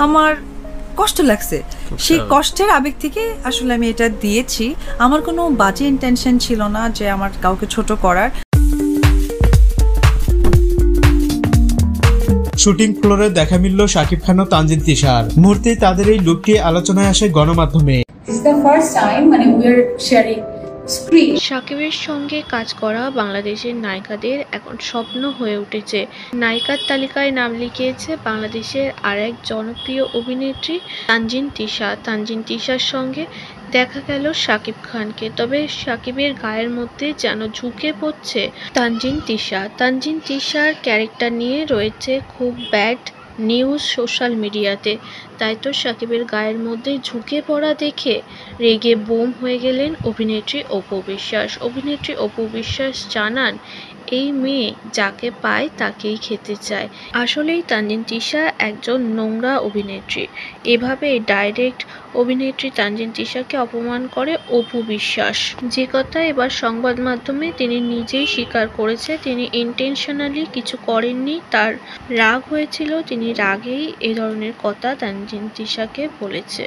আমার কষ্ট লাগছে। সেই কষ্টের আবেগ থেকে আসলে আমি এটা দিয়েছি। আমার কোনো বাজে ইন্টেনশন ছিল না যে আমার কাউকে ছোট করার। শুটিং ফ্লোরে দেখা মিলল শাকিব খান ও তানজিন তিশার। মুহূর্তেই তাদের এই লুকটি আলোচনায় আসে গণমাধ্যমে। শাকিবের সঙ্গে কাজ করা বাংলাদেশের নায়িকাদের এখন স্বপ্ন হয়ে উঠেছে। নায়িকার তালিকায় নাম লিখিয়েছে বাংলাদেশের আরেক জনপ্রিয় অভিনেত্রী তানজিন তিশা। তানজিন তিশার সঙ্গে দেখা গেল শাকিব খানকে, তবে শাকিবের গায়ের মধ্যে যেন ঝুঁকে পড়ছে তানজিন তিশা। তানজিন তিশার ক্যারেক্টার নিয়ে রয়েছে খুব ব্যাড নিউজ সোশ্যাল মিডিয়াতে, তাই তো শাকিবের গায়ের মধ্যে ঝুঁকে পড়া দেখে রেগে বোম হয়ে গেলেন অভিনেত্রী অপু বিশ্বাস। অভিনেত্রী অপু বিশ্বাস জানান, এই মেয়ে যাকে পায় তাকেই খেতে চায়। আসলেই তানজিন তিশা একজন নোংরা অভিনেত্রী। এভাবে ডাইরেক্ট অভিনেত্রী তানজিন তিশাকে অপমান করে অপু বিশ্বাস, যে কথা এবার সংবাদ মাধ্যমে তিনি নিজেই স্বীকার করেছে। তিনি ইন্টেনশনালি কিছু করেননি, তার রাগ হয়েছিল, তিনি রাগেই এ ধরনের কথা তানজিন তিশাকে বলেছে।